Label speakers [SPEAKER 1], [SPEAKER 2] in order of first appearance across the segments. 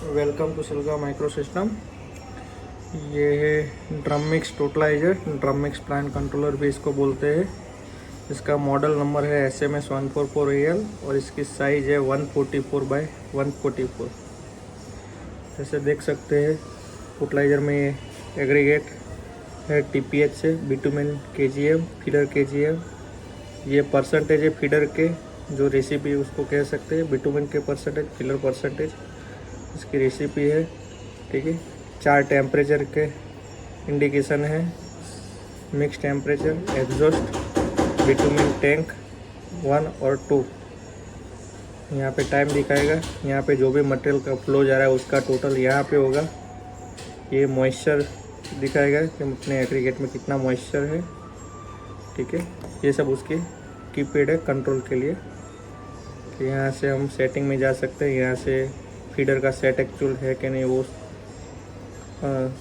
[SPEAKER 1] Welcome to Silka micro system. ये है drum mix totalizer, drum mix plant controller भी इसको बोलते हैं। इसका मॉडल नंबर है SMS144AL और इसकी साइज़ है 144 बाय 144। जैसे देख सकते हैं टोटलाइजर में एग्रीगेट है TPH से, बिटुमेन KGM, फीडर KGM। ये परसेंटेज है फीडर के, जो रेसिपी उसको कह सकते हैं, बिटुमेन के परसेंटेज, फीडर परसेंटेज, इसकी रेसिपी है। ठीक है, 4 टेम्परेचर के इंडिकेशन है, mix temperature, exhaust, bitumen tank 1 और 2। यहाँ पे टाइम दिखाएगा, यहाँ पे जो भी मटेरियल का फ्लो जा रहा है उसका टोटल यहाँ पे होगा। ये मॉइस्चर दिखाएगा कि अपने एग्रीगेट में कितना मॉइस्चर है। ठीक है, ये सब उसकी कीपैड है कंट्रोल के लिए। यहाँ से हम सेटिंग में जा सकते हैं, यहाँ से फीडर का सेट एक्चुअल है कि नहीं वो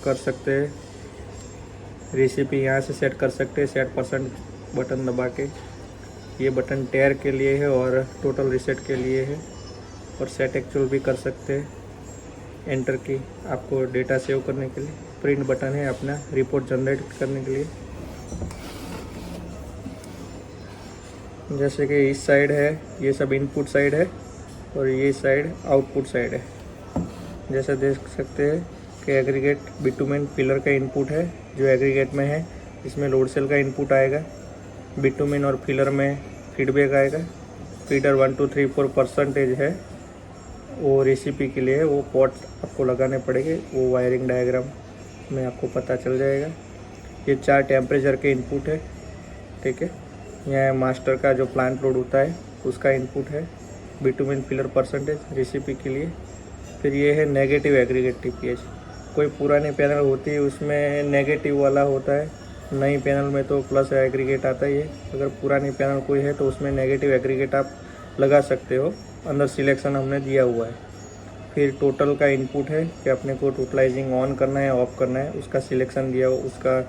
[SPEAKER 1] कर सकते हैं। रेसिपी यहाँ से सेट कर सकते हैं, सेट परसेंट बटन दबा के। ये बटन टेयर के लिए है और टोटल रिसेट के लिए है, और सेट एक्चुअल भी कर सकते हैं। एंटर की आपको डेटा सेव करने के लिए। प्रिंट बटन है अपना रिपोर्ट जनरेट करने के लिए। जैसे कि इस साइड है, ये सब इनपुट साइड है और ये साइड आउटपुट साइड है। जैसे देख सकते हैं कि एग्रीगेट बिटुमेन पिलर का इनपुट है जो एग्रीगेट में है, इसमें लोड सेल का इनपुट आएगा। बिटुमेन और फिलर में फीडबैक आएगा। फीडर 1 2 3 4 परसेंटेज है, वो रेसिपी के लिए है, वो पॉट आपको लगाने पड़ेंगे, वो वायरिंग डायग्राम में आपको पता चल जाएगा। ये 4 टेम्परेचर के इनपुट है। ठीक है, यह मास्टर का जो प्लांट लोड होता है उसका इनपुट है, बिटुमेन फिलर परसेंटेज रेसिपी के लिए। फिर ये है नेगेटिव एग्रीगेट TPH। कोई पुरानी पैनल होती है उसमें नेगेटिव वाला होता है, नई पैनल में तो प्लस एग्रीगेट आता ही है। अगर पुरानी पैनल कोई है तो उसमें नेगेटिव एग्रीगेट आप लगा सकते हो, अंदर सिलेक्शन हमने दिया हुआ है। फिर टोटल का इनपुट है कि अपने को टोटलाइजिंग ऑन करना है ऑफ करना है, उसका सिलेक्शन दिया हुआ, उसका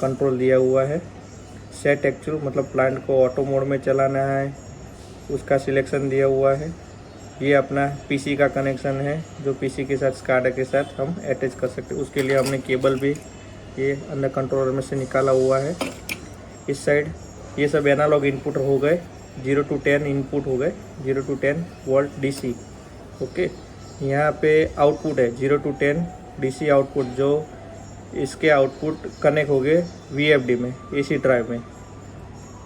[SPEAKER 1] कंट्रोल दिया हुआ है। सेट एक्चुअल मतलब प्लांट को ऑटो मोड में चलाना है, उसका सिलेक्शन दिया हुआ है। ये अपना PC का कनेक्शन है जो PC के साथ SCADA के साथ हम अटैच कर सकते हैं। उसके लिए हमने केबल भी ये अंदर कंट्रोलर में से निकाला हुआ है। इस साइड ये सब एनालॉग इनपुट हो गए, 0 to 10 इनपुट हो गए, 0 to 10 वोल्ट DC। ओके, यहाँ पे आउटपुट है 0 to 10 DC आउटपुट, जो इसके आउटपुट कनेक्ट हो गए VFD में, AC ड्राइव में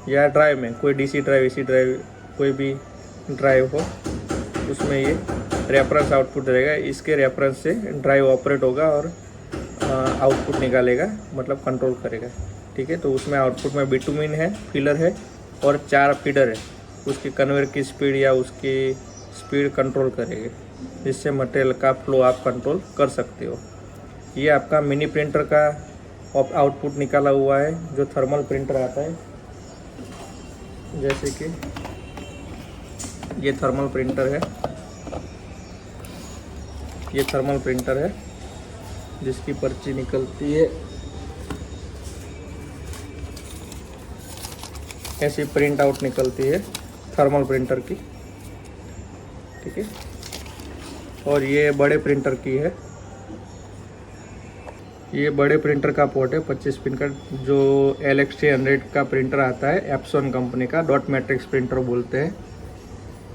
[SPEAKER 1] या ड्राइव में, कोई DC ड्राइव AC ड्राइव कोई भी ड्राइव हो, उसमें ये रेफरेंस आउटपुट रहेगा। इसके रेफरेंस से ड्राइव ऑपरेट होगा और आउटपुट निकालेगा, मतलब कंट्रोल करेगा। ठीक है, तो उसमें आउटपुट में बिटुमेन है, फिलर है और 4 फीडर है। उसकी कन्वेयर की स्पीड या उसकी स्पीड कंट्रोल करेगी, जिससे मटेरियल का फ्लो आप कंट्रोल कर सकते हो। ये आपका मिनी प्रिंटर का आउटपुट निकाला हुआ है जो थर्मल प्रिंटर आता है। जैसे कि ये थर्मल प्रिंटर है, ये थर्मल प्रिंटर है जिसकी पर्ची निकलती है, ऐसी प्रिंट आउट निकलती है थर्मल प्रिंटर की। ठीक है, और ये बड़े प्रिंटर की है। ये बड़े प्रिंटर का पोर्ट है 25 पिन का, जो LX300 का प्रिंटर आता है एप्सन कंपनी का, डॉट मैट्रिक्स प्रिंटर बोलते हैं।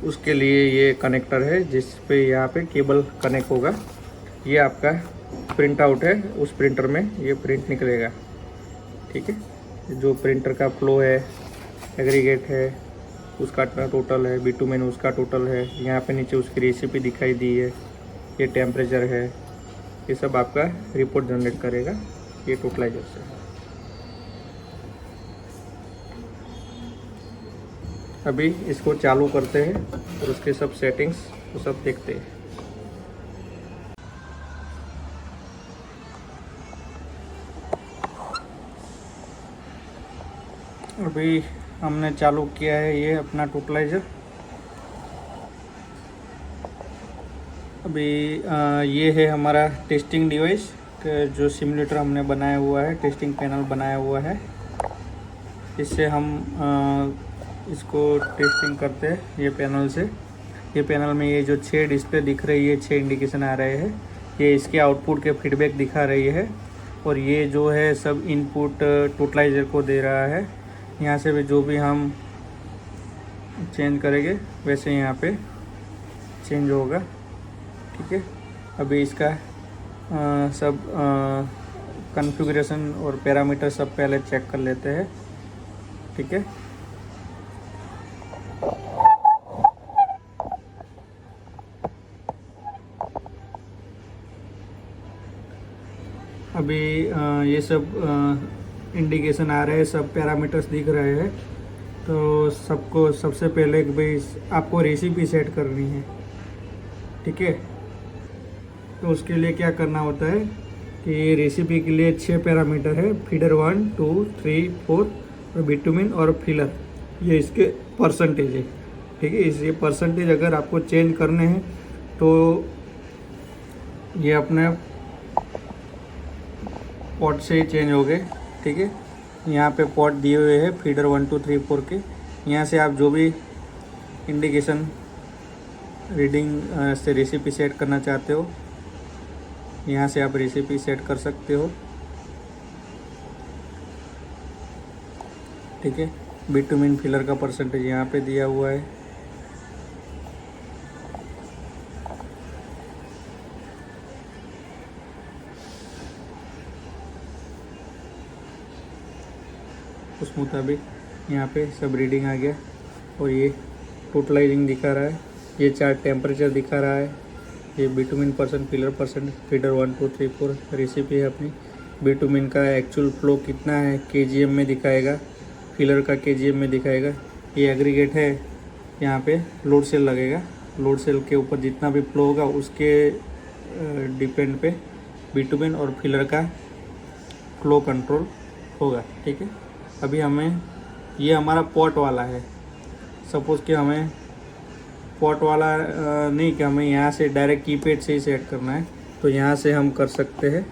[SPEAKER 1] उसके लिए ये कनेक्टर है जिस पे यहाँ पे केबल कनेक्ट होगा। ये आपका प्रिंट आउट है, उस प्रिंटर में ये प्रिंट निकलेगा। ठीक है, जो प्रिंटर का फ्लो है, एग्रीगेट है उसका टोटल है, बिटुमेन उसका टोटल है। यहाँ पे नीचे उसकी रेसिपी दिखाई दी है, ये टेम्परेचर है, ये सब आपका रिपोर्ट जनरेट करेगा ये टोटलाइजर से। अभी इसको चालू करते हैं और उसके सब सेटिंग्स वो सब देखते हैं। अभी हमने चालू किया है ये अपना टोटलाइजर। अभी ये है हमारा टेस्टिंग डिवाइस, जो सिमुलेटर हमने बनाया हुआ है, टेस्टिंग पैनल बनाया हुआ है। इससे हम इसको टेस्टिंग करते हैं ये पैनल से। ये पैनल में ये जो 6 डिस्प्ले दिख रही है, 6 इंडिकेशन आ रहे हैं, ये इसके आउटपुट के फीडबैक दिखा रही है। और ये जो है सब इनपुट टोटलाइजर को दे रहा है। यहाँ से भी जो भी हम चेंज करेंगे वैसे यहाँ पे चेंज होगा। ठीक है, अभी इसका सब कॉन्फ़िगरेशन और पैरामीटर सब पहले चेक कर लेते हैं। ठीक है, अभी ये सब इंडिकेशन आ रहे हैं, सब पैरामीटर्स दिख रहे हैं। तो सबको सबसे पहले कि भाई आपको रेसिपी सेट करनी है। ठीक है, तो उसके लिए क्या करना होता है कि रेसिपी के लिए 6 पैरामीटर है, फीडर 1, 2, 3, 4 और बिटुमिन और फिलर, ये इसके परसेंटेज है। ठीक है, इस ये परसेंटेज अगर आपको चेंज करने हैं तो ये अपने पॉट से ही चेंज हो गए। ठीक है, यहाँ पे पॉट दिए हुए हैं फीडर 1, 2, 3, 4 के। यहाँ से आप जो भी इंडिकेशन रीडिंग से रेसिपी सेट करना चाहते हो, यहाँ से आप रेसिपी सेट कर सकते हो। ठीक है, बिटुमिन फिलर का परसेंटेज यहाँ पे दिया हुआ है। उस मुताबिक यहाँ पे सब रीडिंग आ गया। और ये टोटलाइजिंग दिखा रहा है, ये 4 टेम्परेचर दिखा रहा है, ये bitumen percent, filler percent, feeder 1, 2, 3, 4 recipe है अपनी। बिटुमिन का एक्चुअल फ्लो कितना है केजीएम में दिखाएगा, फिलर का केजीएम में दिखाएगा। ये एग्रीगेट है, यहाँ पे लोड सेल लगेगा, लोड सेल के ऊपर जितना भी फ्लो होगा उसके डिपेंड पे बिटुमिन और फिलर का फ्लो कंट्रोल होगा। ठीक है, अभी हमें ये हमारा पॉट वाला है। सपोज़ कि हमें पॉट वाला नहीं कि हमें यहाँ से डायरेक्ट कीपैड से ही सेट करना है, तो यहाँ से हम कर सकते हैं।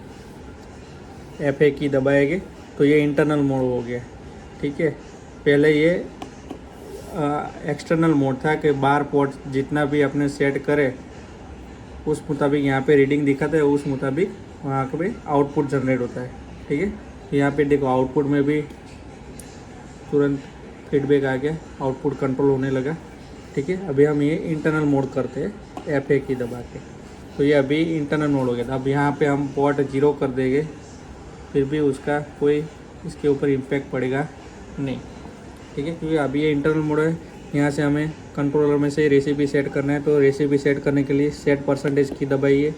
[SPEAKER 1] F8 की दबाएंगे तो ये इंटरनल मोड हो गया। ठीक है, पहले ये एक्सटर्नल मोड था कि बार पॉट जितना भी अपने सेट करे उस मुताबिक यहाँ पे रीडिंग दिखाता है, उस मुताबिक वहाँ पे आउटपुट जनरेट होता है। ठीक है, यहाँ पे देखो आउटपुट में भी तुरंत फीडबैक आ गया, आउटपुट कंट्रोल होने लगा। ठीक है, अभी हम ये इंटरनल मोड करते हैं F8 की दबा के, तो ये अभी इंटरनल मोड हो गया था। अब यहाँ पे हम पॉट 0 कर देंगे, फिर भी उसका कोई इसके ऊपर इम्पैक्ट पड़ेगा नहीं। ठीक है, क्योंकि अभी ये इंटरनल मोड है। यहाँ से हमें कंट्रोलर में से रेसिपी सेट करना है, तो रेसिपी सेट करने के लिए सेट परसेंटेज की दबाइए।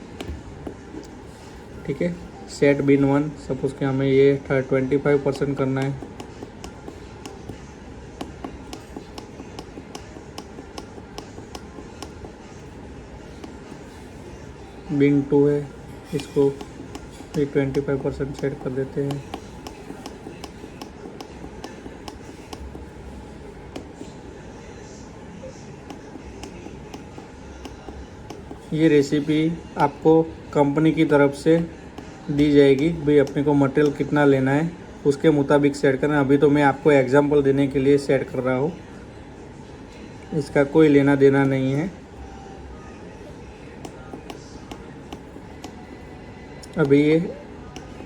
[SPEAKER 1] ठीक है, सेट बिन 1, सपोज़ कि हमें ये 25% करना है। बिन 2 है, इसको भी 25% सेट कर देते हैं। ये रेसिपी आपको कंपनी की तरफ से दी जाएगी, भाई अपने को मटेरियल कितना लेना है उसके मुताबिक सेट करना। अभी तो मैं आपको एग्जांपल देने के लिए सेट कर रहा हूँ, इसका कोई लेना देना नहीं है। अभी ये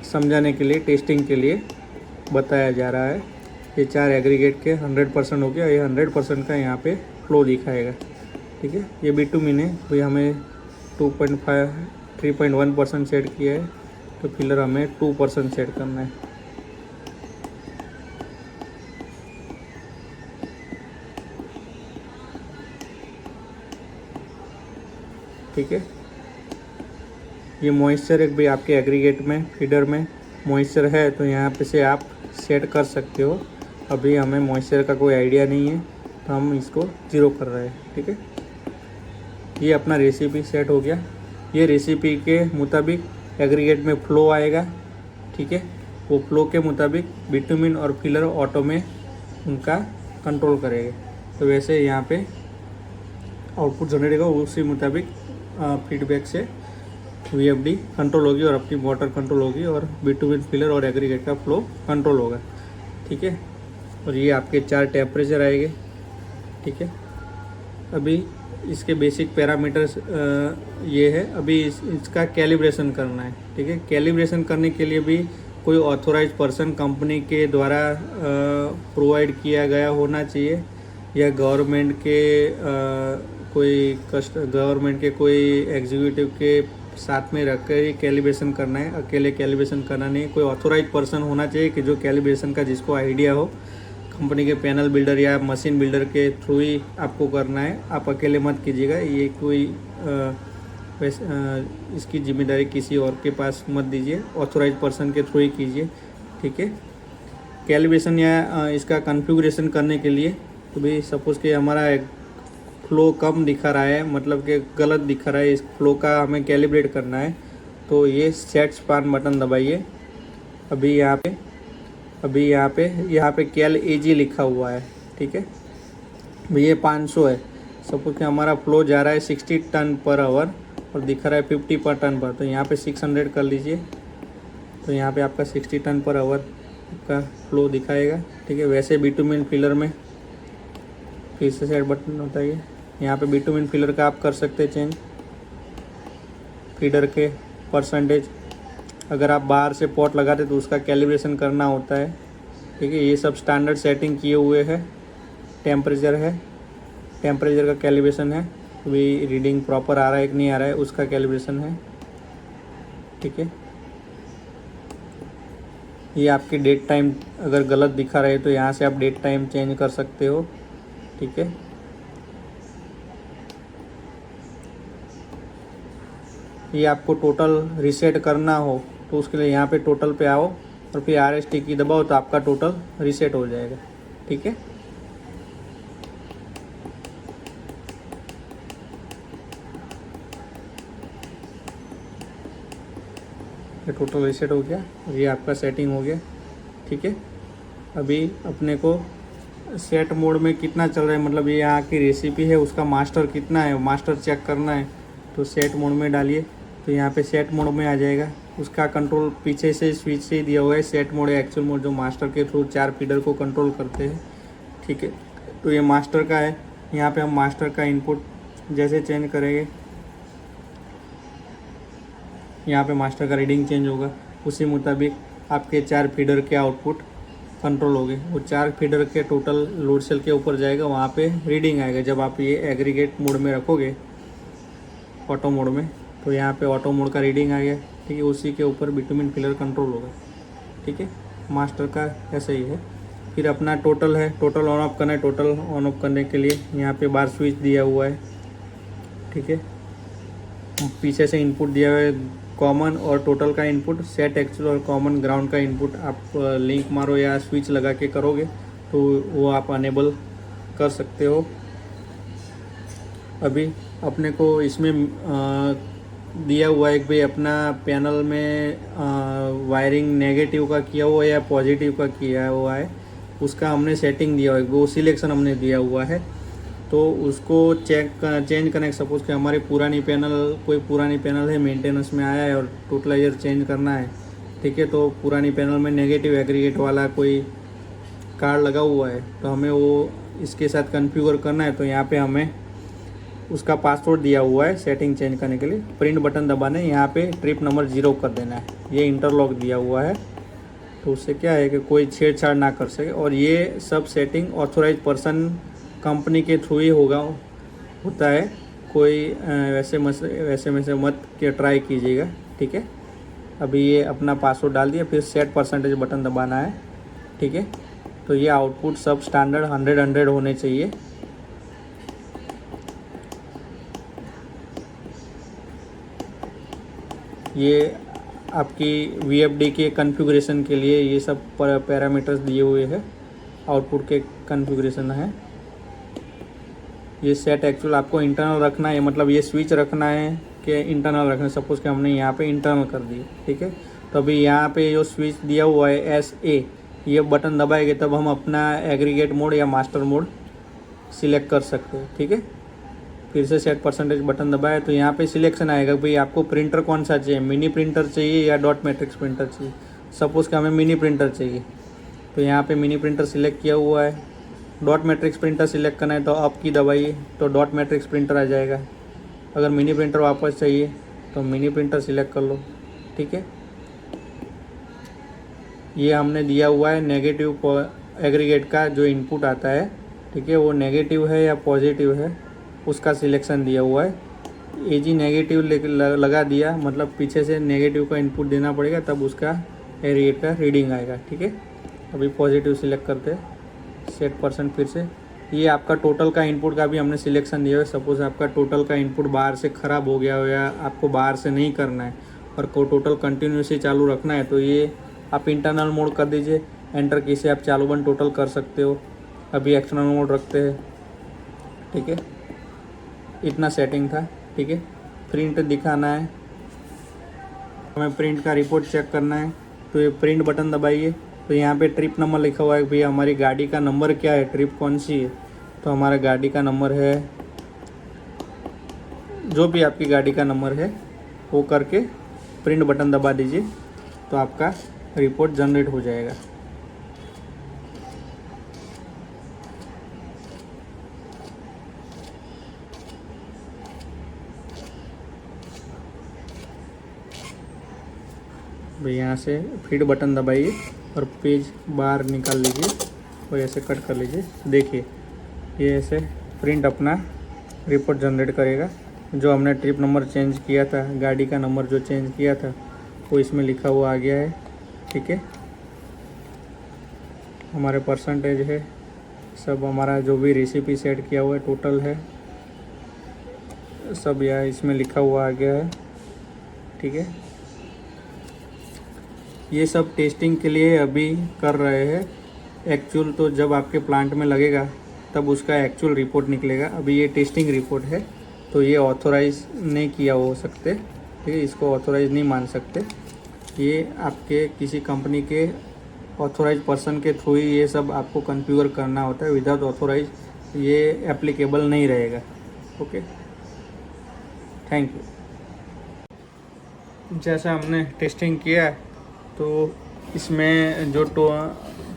[SPEAKER 1] समझाने के लिए, टेस्टिंग के लिए बताया जा रहा है। ये 4 एग्रीगेट के 100% हो गया, ये 100% का यहाँ पे फ्लो दिखाएगा। ठीक है, ये बिटुमिन है, भाई हमें 3.1% सेट किया है, तो फिलर हमें 2% सेट करना है। ठीक है, ये मॉइस्चर एक भी आपके एग्रीगेट में, फीडर में मॉइस्चर है, तो यहाँ पे से आप सेट कर सकते हो। अभी हमें मॉइस्चर का कोई आइडिया नहीं है, तो हम इसको 0 कर रहे हैं। ठीक है, ये अपना रेसिपी सेट हो गया। ये रेसिपी के मुताबिक एग्रीगेट में फ़्लो आएगा। ठीक है, वो फ्लो के मुताबिक बिटुमिन और फिलर ऑटो में उनका कंट्रोल करेगा। तो वैसे यहाँ पे आउटपुट जनरेट होगा, उसी मुताबिक फीडबैक से VFD कंट्रोल होगी और अपनी मोटर कंट्रोल होगी और बिटुमिन फिलर और एग्रीगेट का फ्लो कंट्रोल होगा। ठीक है, और ये आपके 4 टेम्परेचर आएंगे। ठीक है, अभी इसके बेसिक पैरामीटर्स ये है। अभी इसका कैलिब्रेशन करना है, ठीक है। कैलिब्रेशन करने के लिए भी कोई ऑथोराइज पर्सन कंपनी के द्वारा प्रोवाइड किया गया होना चाहिए, या गवर्नमेंट के कोई एग्जीक्यूटिव के साथ में रख कर ही कैलिब्रेशन करना है। अकेले कैलिब्रेशन करना नहीं, कोई ऑथोराइज पर्सन होना चाहिए कि जो कैलिब्रेशन का जिसको आइडिया हो, कंपनी के पैनल बिल्डर या मशीन बिल्डर के थ्रू ही आपको करना है। आप अकेले मत कीजिएगा, ये कोई इसकी जिम्मेदारी किसी और के पास मत दीजिए, ऑथोराइज पर्सन के थ्रू ही कीजिए, ठीक है। कैलिब्रेशन या इसका कॉन्फ़िगरेशन करने के लिए तो भी सपोज़ कि हमारा एक फ्लो कम दिखा रहा है, मतलब कि गलत दिखा रहा है, इस फ्लो का हमें कैलिब्रेट करना है, तो ये सेट स्पान बटन दबाइए। अभी यहाँ पे कैल एजी लिखा हुआ है, ठीक है। ये 500 है। सपोज कि हमारा फ्लो जा रहा है 60 टन पर आवर और दिखा रहा है 50 पर टन पर, तो यहाँ पे 600 कर लीजिए, तो यहाँ पे आपका 60 टन पर आवर का फ्लो दिखाएगा, ठीक है। वैसे बिटुमेन फिलर में फिर से सेट बटन होता है, यहाँ पे बिटुमेन फिलर का आप कर सकते हैं चेंज, फीडर के परसेंटेज। अगर आप बाहर से पॉट लगाते तो उसका कैलिब्रेशन करना होता है, ठीक है। ये सब स्टैंडर्ड सेटिंग किए हुए है। टेम्परेचर है, टेम्परेचर का कैलिब्रेशन है, भी रीडिंग प्रॉपर आ रहा है कि नहीं आ रहा है उसका कैलिब्रेशन है, ठीक है। ये आपकी डेट टाइम अगर गलत दिखा रहे तो यहाँ से आप डेट टाइम चेंज कर सकते हो, ठीक है। ये आपको टोटल रीसेट करना हो तो उसके लिए यहाँ पे टोटल पे आओ और फिर RST की दबाओ तो आपका टोटल रीसेट हो जाएगा, ठीक है। ये टोटल रीसेट हो गया और ये आपका सेटिंग हो गया, ठीक है। अभी अपने को सेट मोड में कितना चल रहा है, मतलब ये यहाँ की रेसिपी है उसका मास्टर कितना है, मास्टर चेक करना है तो सेट मोड में डालिए, तो यहाँ पे सेट मोड में आ जाएगा। उसका कंट्रोल पीछे से स्विच से ही दिया हुआ है, सेट मोड या एक्चुअल मोड, जो मास्टर के थ्रू 4 फीडर को कंट्रोल करते हैं, ठीक है। तो ये मास्टर का है। यहाँ पे हम मास्टर का इनपुट जैसे चेंज करेंगे, यहाँ पे मास्टर का रीडिंग चेंज होगा, उसी मुताबिक आपके 4 फीडर के आउटपुट कंट्रोल हो गए। वो 4 फीडर के टोटल लोड सेल के ऊपर जाएगा, वहाँ पे रीडिंग आएगा। जब आप ये एग्रीगेट मोड में रखोगे, ऑटो मोड में, तो यहाँ पे ऑटो मोड का रीडिंग आ गया, ठीक है। उसी के ऊपर बिटुमेन फिलर कंट्रोल होगा, ठीक है। मास्टर का ऐसा ही है। फिर अपना टोटल है, टोटल ऑन ऑफ करना है। टोटल ऑन ऑफ करने के लिए यहाँ पे बार स्विच दिया हुआ है, ठीक है। पीछे से इनपुट दिया हुआ है, कॉमन और टोटल का इनपुट, सेट एक्चुअल और कॉमन ग्राउंड का इनपुट। आप लिंक मारो या स्विच लगा के करोगे तो वो आप अनेबल कर सकते हो। अभी अपने को इसमें दिया हुआ है कि भाई अपना पैनल में वायरिंग नेगेटिव का किया हुआ है या पॉजिटिव का किया हुआ है, उसका हमने सेटिंग दिया हुआ है, वो सिलेक्शन हमने दिया हुआ है। तो उसको चेंज करने, सपोज कि हमारी कोई पुरानी पैनल है, मेंटेनेंस में आया है और टोटलाइजर चेंज करना है, ठीक है। तो पुरानी पैनल में नेगेटिव एग्रीगेट वाला कोई कार्ड लगा हुआ है, तो हमें वो इसके साथ कॉन्फ़िगर करना है। तो यहाँ पे हमें उसका पासवर्ड दिया हुआ है सेटिंग चेंज करने के लिए। प्रिंट बटन दबाना है, यहाँ पे ट्रिप नंबर 0 कर देना है। ये इंटरलॉक दिया हुआ है, तो उससे क्या है कि कोई छेड़छाड़ ना कर सके। और ये सब सेटिंग ऑथोराइज पर्सन कंपनी के थ्रू ही होता है। कोई वैसे में से मत के ट्राई कीजिएगा, ठीक है। अभी ये अपना पासवर्ड डाल दिया, फिर सेट परसेंटेज बटन दबाना है, ठीक है। तो ये आउटपुट सब स्टैंडर्ड 100 होने चाहिए। ये आपकी VFD के कॉन्फ़िगरेशन के लिए ये सब पैरामीटर्स दिए हुए हैं, आउटपुट के कॉन्फ़िगरेशन है। ये सेट एक्चुअल आपको इंटरनल रखना है, मतलब ये स्विच रखना है कि इंटरनल रखना है। सपोज़ कि हमने यहाँ पे इंटरनल कर दिया, ठीक है। तो अभी यहाँ पे जो स्विच दिया हुआ है SA, ये बटन दबाएंगे तब हम अपना एग्रीगेट मोड या मास्टर मोड सिलेक्ट कर सकते हैं, ठीक है। फिर से सेट परसेंटेज बटन दबाए तो यहाँ पे सिलेक्शन आएगा भाई आपको प्रिंटर कौन सा चाहिए, मिनी प्रिंटर चाहिए या डॉट मैट्रिक्स प्रिंटर चाहिए। सपोज़ कि हमें मिनी प्रिंटर चाहिए, तो यहाँ पे मिनी प्रिंटर सिलेक्ट किया हुआ है, डॉट मैट्रिक्स प्रिंटर सिलेक्ट करना है तो अप की दबाइए तो डॉट मैट्रिक्स प्रिंटर आ जाएगा। अगर मिनी प्रिंटर वापस चाहिए तो मिनी प्रिंटर सिलेक्ट कर लो, ठीक है। ये हमने दिया हुआ है नेगेटिव एग्रीगेट का जो इनपुट आता है, ठीक है, वो नेगेटिव है या पॉजिटिव है उसका सिलेक्शन दिया हुआ है। एजी नेगेटिव लगा दिया, मतलब पीछे से नेगेटिव का इनपुट देना पड़ेगा तब उसका एग्रीगेट का रीडिंग आएगा, ठीक है। अभी पॉजिटिव सिलेक्ट करते हैं, सेट % फिर से। ये आपका टोटल का इनपुट का भी हमने सिलेक्शन दिया है। सपोज़ आपका टोटल का इनपुट बाहर से ख़राब हो गया हो या आपको बाहर से नहीं करना है और को टोटल कंटिन्यूसली चालू रखना है तो ये आप इंटरनल मोड कर दीजिए। एंटर की से आप चालू बंद टोटल कर सकते हो। अभी एक्सटर्नल मोड रखते हैं, ठीक है। इतना सेटिंग था, ठीक है। प्रिंट दिखाना है, हमें प्रिंट का रिपोर्ट चेक करना है तो ये प्रिंट बटन दबाइए। तो यहाँ पे ट्रिप नंबर लिखा हुआ है कि भैया हमारी गाड़ी का नंबर क्या है, ट्रिप कौन सी है। तो हमारा गाड़ी का नंबर है, जो भी आपकी गाड़ी का नंबर है वो करके प्रिंट बटन दबा दीजिए तो आपका रिपोर्ट जनरेट हो जाएगा। भाई यहाँ से फीड बटन दबाइए और पेज बाहर निकाल लीजिए और ऐसे कट कर लीजिए। देखिए ये ऐसे प्रिंट अपना रिपोर्ट जनरेट करेगा। जो हमने ट्रिप नंबर चेंज किया था, गाड़ी का नंबर जो चेंज किया था वो इसमें लिखा हुआ आ गया है, ठीक है। हमारे परसेंटेज है सब, हमारा जो भी रेसिपी सेट किया हुआ है टोटल है सब यहाँ इसमें लिखा हुआ आ गया है, ठीक है। ये सब टेस्टिंग के लिए अभी कर रहे हैं। एक्चुअल तो जब आपके प्लांट में लगेगा तब उसका एक्चुअल रिपोर्ट निकलेगा। अभी ये टेस्टिंग रिपोर्ट है तो ये ऑथोराइज नहीं किया हो सकते, ठीक है। इसको ऑथोराइज नहीं मान सकते। ये आपके किसी कंपनी के ऑथोराइज पर्सन के थ्रू ही ये सब आपको कॉन्फ़िगर करना होता है। विदाउट ऑथोराइज ये एप्लीकेबल नहीं रहेगा, ओके। Thank you. जैसा हमने टेस्टिंग किया तो इसमें जो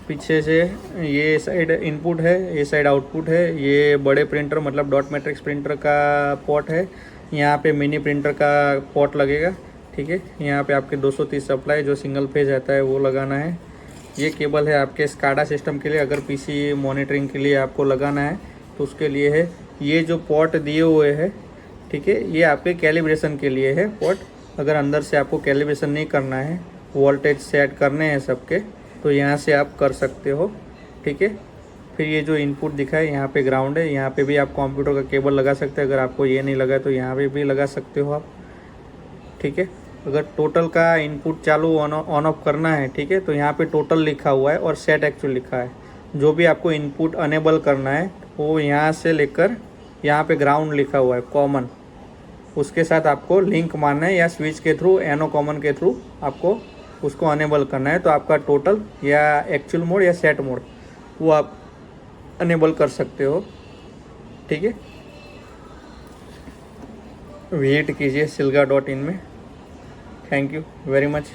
[SPEAKER 1] पीछे से ये साइड इनपुट है, ये साइड आउटपुट है। ये बड़े प्रिंटर मतलब डॉट मैट्रिक्स प्रिंटर का पोर्ट है। यहाँ पे मिनी प्रिंटर का पोर्ट लगेगा, ठीक है। यहाँ पे आपके 230 सप्लाई जो सिंगल फेज आता है वो लगाना है। ये केबल है आपके स्काडा सिस्टम के लिए। अगर पीसी मॉनिटरिंग के लिए आपको लगाना है तो उसके लिए है। ये जो पोर्ट दिए हुए हैं, ठीक है, ये आपके कैलिब्रेशन के लिए है पोर्ट। अगर अंदर से आपको कैलिब्रेशन नहीं करना है, वोल्टेज सेट करने हैं सबके, तो यहाँ से आप कर सकते हो, ठीक है। फिर ये जो इनपुट दिखा है यहाँ पे ग्राउंड है। यहाँ पे भी आप कंप्यूटर का केबल लगा सकते हैं। अगर आपको ये नहीं लगा तो यहाँ पे भी लगा सकते हो आप, ठीक है। अगर टोटल का इनपुट चालू ऑन ऑफ करना है, ठीक है, तो यहाँ पे टोटल लिखा हुआ है और सेट एक्चुअल लिखा है। जो भी आपको इनपुट अनेबल करना है वो यहाँ से लेकर यहाँ पे ग्राउंड लिखा हुआ है कॉमन, उसके साथ आपको लिंक मारना है या स्विच के थ्रू एनो कॉमन के थ्रू आपको उसको अनेबल करना है। तो आपका टोटल या एक्चुअल मोड या सेट मोड वो आप अनेबल कर सकते हो, ठीक है। विजिट कीजिए silga.in में। Thank you very much.